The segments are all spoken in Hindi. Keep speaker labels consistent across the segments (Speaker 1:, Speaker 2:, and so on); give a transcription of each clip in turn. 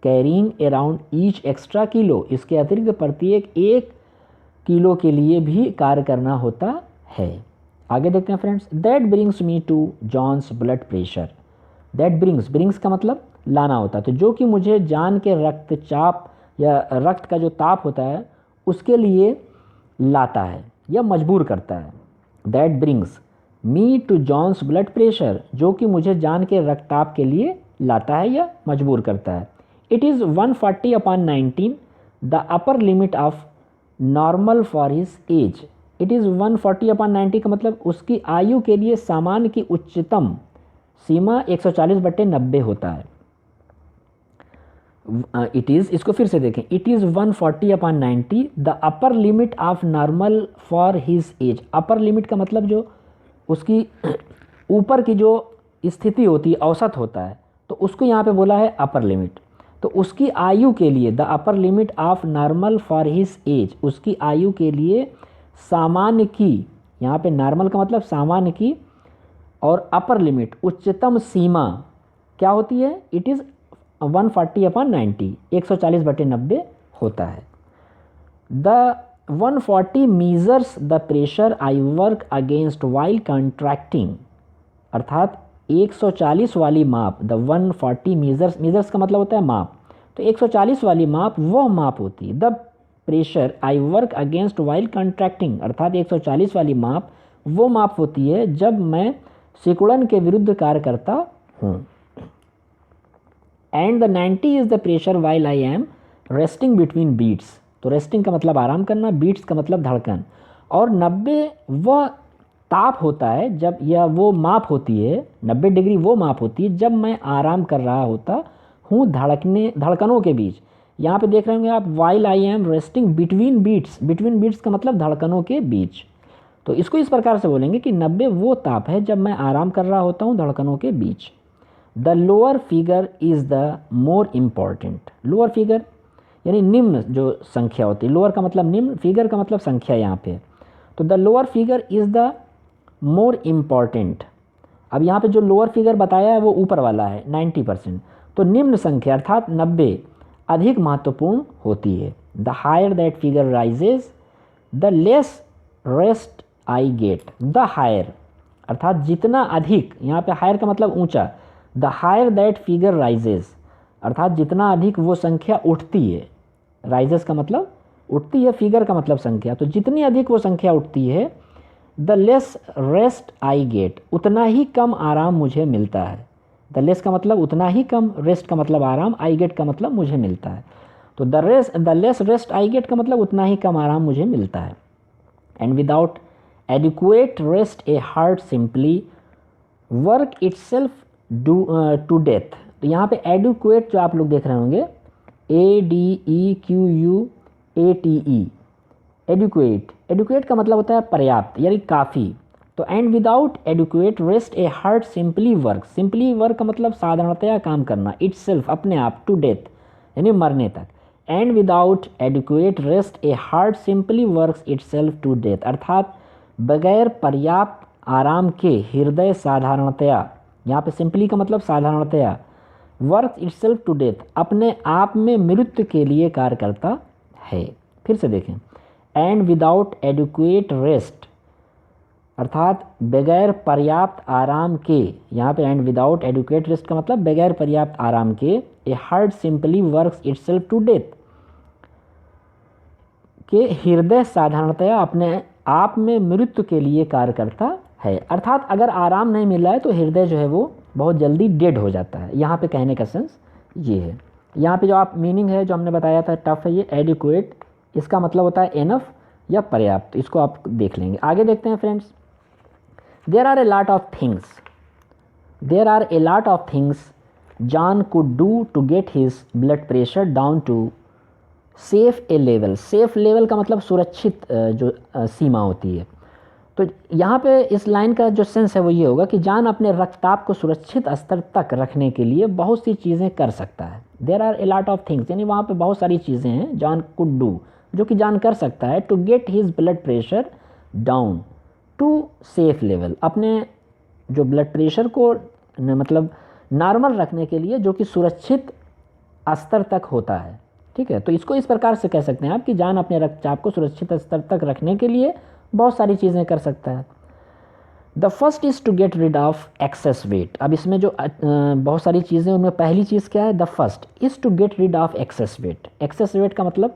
Speaker 1: Carrying around each extra kilo, इसके अतिरिक्त प्रत्येक 1 किलो के लिए भी कार्य करना होता है। आगे देखते हैं friends, that brings me to John's blood pressure. That brings का मतलब लाना होता है, तो जो कि मुझे जान के रक्तचाप या रक्त का जो ताप होता है उसके लिए लाता है या मजबूर करता है। That brings me to John's blood pressure, जो कि मुझे जान के रक्तचाप के लिए लाता है या मजबूर करता है। It is 140/19 the upper limit of normal for his age. It is 140/90 का मतलब उसकी आयु के लिए सामान्य की उच्चतम सीमा 140/90 होता है। इट इज़, इसको फिर से देखें, it is 140/90 the upper limit of normal for his age. Upper limit का मतलब जो उसकी ऊपर की जो स्थिति होती है, औसत होता है, तो उसको यहाँ पे बोला है अपर लिमिट। तो उसकी आयु के लिए the upper limit of normal for his age, उसकी आयु के लिए सामान्य की, यहाँ पे नॉर्मल का मतलब सामान्य की, और अपर लिमिट उच्चतम सीमा क्या होती है, इट इज़ 140/90, 140/90 होता है। The 140 measures the pressure I work against while contracting, अर्थात 140 वाली माप, द 140 मीजर्स का मतलब होता है माप, तो 140 वाली माप वो माप होती है। The pressure I work against while contracting, अर्थात 140 वाली माप वो माप होती है जब मैं सिकुड़न के विरुद्ध कार्य करता हूँ। And the 90 is the pressure while I am resting between beats, तो रेस्टिंग का मतलब आराम करना, बीट्स का मतलब धड़कन, और 90 वह ताप होता है जब, या वो माप होती है, 90 डिग्री वो माप होती है जब मैं आराम कर रहा होता हूँ धड़कनों के बीच। यहाँ पे देख रहे होंगे आप, while I am resting between beats, between beats का मतलब धड़कनों के बीच। तो इसको इस प्रकार से बोलेंगे कि 90 वो ताप है जब मैं आराम कर रहा होता हूँ धड़कनों के बीच। The lower figure is the more important. Lower figure यानी निम्न जो संख्या होती है, लोअर का मतलब निम्न, फिगर का मतलब संख्या यहाँ पे। तो the lower figure is the more important. अब यहाँ पे जो लोअर फिगर बताया है वो ऊपर वाला है 90%, तो निम्न संख्या अर्थात 90 अधिक महत्वपूर्ण होती है। The higher that figure rises the less rest I get. The higher अर्थात जितना अधिक, यहाँ पे हायर का मतलब ऊंचा, the higher that figure rises अर्थात जितना अधिक वो संख्या उठती है, राइजेस का मतलब उठती है, फिगर का मतलब संख्या, तो जितनी अधिक वो संख्या उठती है, the less rest I gate, उतना ही कम आराम मुझे मिलता है। द लेस का मतलब उतना ही कम, रेस्ट का मतलब आराम, आई गेट का मतलब मुझे मिलता है। तो the less rest I get का मतलब उतना ही कम आराम मुझे मिलता है। And without adequate rest a heart simply work itself to death. तो यहाँ पे एडिक्वेट जो आप लोग देख रहे होंगे, ADEQUATE, एडिक्वेट, एडिक्वेट का मतलब होता है पर्याप्त यानी काफ़ी। तो and without adequate rest a heart simply work, simply work का मतलब साधारणतया काम करना, इटसेल्फ अपने आप, टू डेथ यानी मरने तक। And without adequate rest a heart simply works itself to death, अर्थात बगैर पर्याप्त आराम के हृदय साधारणतया, यहाँ पे सिंपली का मतलब साधारणतया, वर्क इटसेल्फ टू डेथ अपने आप में मृत्यु के लिए कार्य करता है। फिर से देखें, एंड विदाउट एडिक्वेट रेस्ट अर्थात बगैर पर्याप्त आराम के, यहाँ पे एंड विदाउट एडिक्वेट रेस्ट का मतलब बगैर पर्याप्त आराम के, a heart simply works itself to death, के हृदय साधारणतया अपने आप में मृत्यु के लिए कार्य करता है। अर्थात अगर आराम नहीं मिल रहा है तो हृदय जो है वो बहुत जल्दी डेड हो जाता है। यहाँ पे कहने का सेंस ये है। यहाँ पे जो आप मीनिंग है जो हमने बताया था टफ है, ये एडिक्वेट, इसका मतलब होता है एनफ या पर्याप्त, इसको आप देख लेंगे। आगे देखते हैं friends, there are a lot of things John could do to get his blood pressure down to safe a level. Safe level का मतलब सुरक्षित जो सीमा होती है। तो यहाँ पे इस लाइन का जो सेंस है वो ये होगा कि जान अपने रक्तचाप को सुरक्षित स्तर तक रखने के लिए बहुत सी चीज़ें कर सकता है। There are a lot of things यानी वहाँ पे बहुत सारी चीज़ें हैं जॉन कुड डू, जो कि जान कर सकता है, to get his blood pressure down to safe level, अपने जो ब्लड प्रेशर को मतलब नॉर्मल रखने के लिए, जो कि सुरक्षित स्तर तक होता है। ठीक है, तो इसको इस प्रकार से कह सकते हैं आप कि जान अपने रक्तचाप को सुरक्षित स्तर तक रखने के लिए बहुत सारी चीज़ें कर सकता है। The first is to get rid of excess weight. अब इसमें जो बहुत सारी चीज़ें, उनमें पहली चीज़ क्या है? The first is to get rid of excess weight. Excess weight का मतलब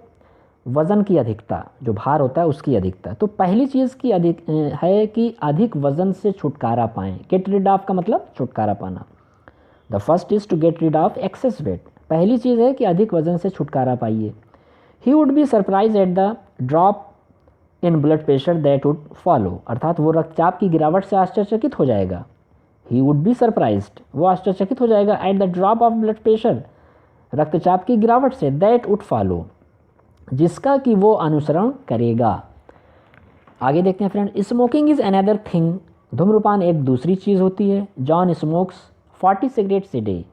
Speaker 1: वज़न की अधिकता, जो भार होता है उसकी अधिकता। तो पहली चीज़ की अधिक है कि अधिक वज़न से छुटकारा पाएँ। गेट रिड ऑफ का मतलब छुटकारा पाना। The first is to get rid of excess weight. पहली चीज़ है कि अधिक वज़न से छुटकारा पाइए। He would be surprise at the drop in blood pressure that would follow. अर्थात वो रक्तचाप की गिरावट से आश्चर्यचकित हो जाएगा। ही वुड बी सरप्राइज्ड, वो आश्चर्यचकित हो जाएगा eight the drop of blood pressure, रक्तचाप की गिरावट से, दैट वुड फॉलो, जिसका कि वो अनुसरण करेगा। आगे देखते हैं friend, smoking is another thing. धूम्रपान एक दूसरी चीज़ होती है। John smokes 40 cigarettes a day.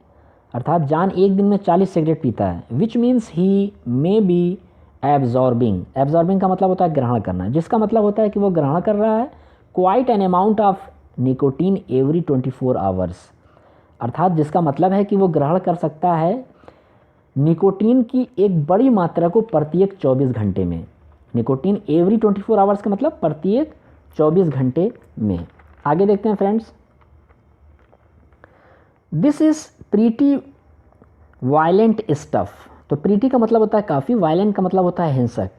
Speaker 1: अर्थात जॉन एक दिन में 40 सिगरेट पीता है। Which means he may be absorbing. Absorbing का मतलब होता है ग्रहण करना, जिसका मतलब होता है कि वो ग्रहण कर रहा है quite an amount of nicotine every 24 hours. अर्थात जिसका मतलब है कि वो ग्रहण कर सकता है निकोटीन की एक बड़ी मात्रा को प्रत्येक 24 घंटे में। निकोटीन एवरी 24 आवर्स का मतलब प्रत्येक 24 घंटे में। आगे देखते हैं friends, this is pretty violent stuff. तो प्रीटी का मतलब होता है काफ़ी, वायलेंट का मतलब होता है हिंसक।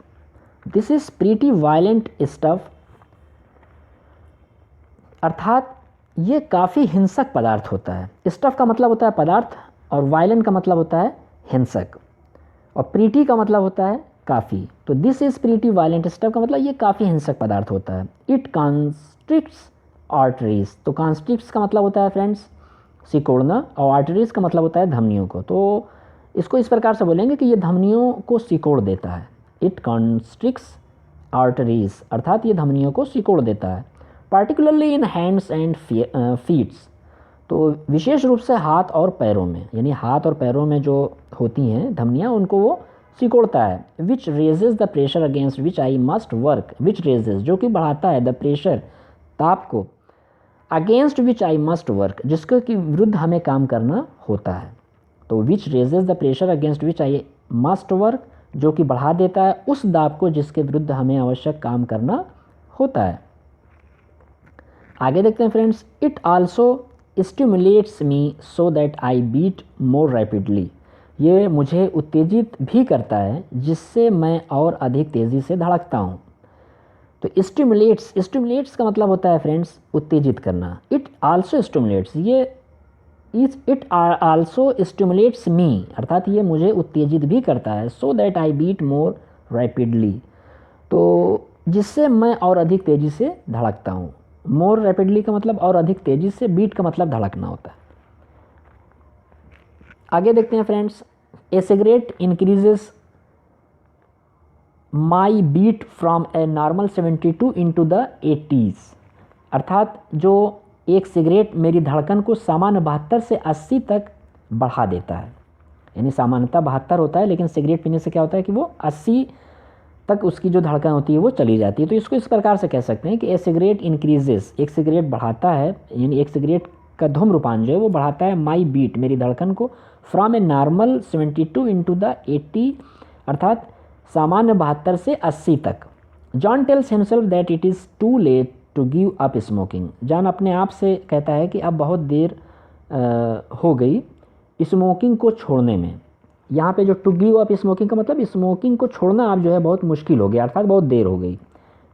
Speaker 1: This is pretty violent stuff, अर्थात ये काफ़ी हिंसक पदार्थ होता है। स्टफ का मतलब होता है पदार्थ, और वायलेंट का मतलब होता है हिंसक, और प्रीटी का मतलब होता है काफ़ी। तो this is pretty violent stuff का मतलब ये काफ़ी हिंसक पदार्थ होता है। It constricts arteries. तो कॉन्स्ट्रिक्ट्स का मतलब होता है फ्रेंड्स सिकोड़ना, और आर्टरीज का मतलब होता है धमनियों को। तो इसको इस प्रकार से बोलेंगे कि ये धमनियों को सिकोड़ देता है। इट कॉन्स्ट्रिक्ट्स आर्टरीज, अर्थात ये धमनियों को सिकोड़ देता है। Particularly in hands and feets. तो विशेष रूप से हाथ और पैरों में, यानी हाथ और पैरों में जो होती हैं धमनियाँ, उनको वो सिकोड़ता है। Which raises the pressure against which I must work. Which raises, जो कि बढ़ाता है, द प्रेशर, ताप को, against which I must work, जिसके कि विरुद्ध हमें काम करना होता है। तो which raises the pressure against which I must work, जो कि बढ़ा देता है उस दाब को जिसके विरुद्ध हमें आवश्यक काम करना होता है। आगे देखते हैं friends, it also stimulates me so that I beat more rapidly. ये मुझे उत्तेजित भी करता है जिससे मैं और अधिक तेज़ी से धड़कता हूँ। तो स्टिमुलेट्स, स्टिमुलेट्स का मतलब होता है फ्रेंड्स उत्तेजित करना। इट आल्सो स्टिमुलेट्स, ये इट आल्सो स्टिमुलेट्स मी, अर्थात ये मुझे उत्तेजित भी करता है, so that I beat more rapidly, तो जिससे मैं और अधिक तेज़ी से धड़कता हूँ। मोर रैपिडली का मतलब और अधिक तेज़ी से, बीट का मतलब धड़कना होता है। आगे देखते हैं friends, a cigarette increases my beat from a normal 72 into the 80s। अर्थात जो एक सिगरेट मेरी धड़कन को सामान्य 72 से 80 तक बढ़ा देता है। यानी सामान्यतः 72 होता है, लेकिन सिगरेट पीने से क्या होता है कि वो 80 तक उसकी जो धड़कन होती है वो चली जाती है। तो इसको इस प्रकार से कह सकते हैं कि ए सिगरेट इंक्रीजेस, एक सिगरेट बढ़ाता है, यानी एक सिगरेट का धूम्रपान जो है वो बढ़ाता है माई बीट, मेरी धड़कन को, from a normal 72 into the 80, अर्थात सामान्य 72 से 80 तक। John tells himself that it is too late to give up smoking. John अपने आप से कहता है कि अब बहुत देर हो गई स्मोकिंग को छोड़ने में। यहाँ पे जो टू गिव अप स्मोकिंग का मतलब स्मोकिंग को छोड़ना आप जो है बहुत मुश्किल हो गया, अर्थात बहुत देर हो गई।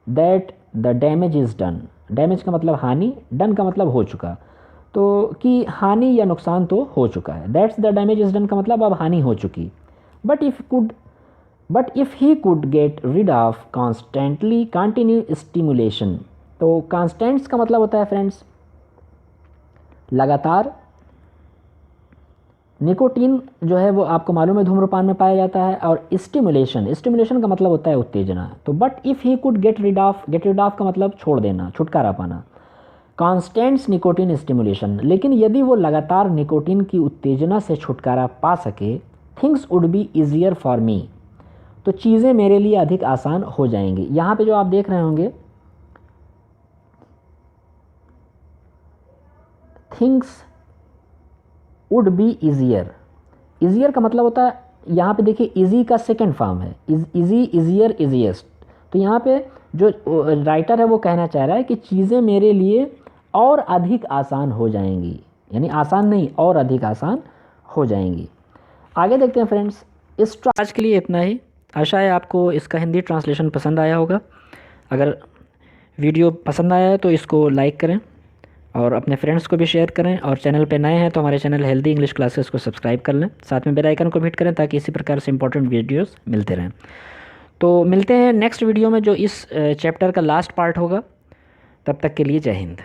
Speaker 1: That the damage is done. Damage का मतलब हानि, डन का मतलब हो चुका, तो कि हानि या नुकसान तो हो चुका है। That's the damage is done का मतलब अब हानि हो चुकी। But if he could get rid of constantly continue stimulation. तो कॉन्स्टेंट्स का मतलब होता है फ्रेंड्स लगातार। निकोटीन जो है वो आपको मालूम है धूम्रपान में पाया जाता है, और स्टिमुलेशन, स्टिमुलेशन का मतलब होता है उत्तेजना। तो but if he could get rid of का मतलब छोड़ देना, छुटकारा पाना। कॉन्स्टेंट्स निकोटीन स्टिमुलेशन, लेकिन यदि वो लगातार निकोटीन की उत्तेजना से छुटकारा पा सके, things would be easier for me, तो चीज़ें मेरे लिए अधिक आसान हो जाएंगी। यहाँ पे जो आप देख रहे होंगे things would be easier, easier का मतलब होता है यहाँ पे देखिए इजी का सेकंड फॉर्म है, इजी, इजियर, इजीएस्ट। तो यहाँ पे जो राइटर है वो कहना चाह रहा है कि चीज़ें मेरे लिए और अधिक आसान हो जाएंगी, यानी आसान नहीं और अधिक आसान हो जाएंगी। आगे देखते हैं फ्रेंड्स। आज के लिए इतना ही। आशा है आपको इसका हिंदी ट्रांसलेशन पसंद आया होगा। अगर वीडियो पसंद आया है तो इसको लाइक करें और अपने फ्रेंड्स को भी शेयर करें, और चैनल पे नए हैं तो हमारे चैनल हेल्दी इंग्लिश क्लासेस को सब्सक्राइब कर लें, साथ में बेल आइकन को हिट करें ताकि इसी प्रकार से इंपॉर्टेंट वीडियोस मिलते रहें। तो मिलते हैं नेक्स्ट वीडियो में जो इस चैप्टर का लास्ट पार्ट होगा। तब तक के लिए जय हिंद।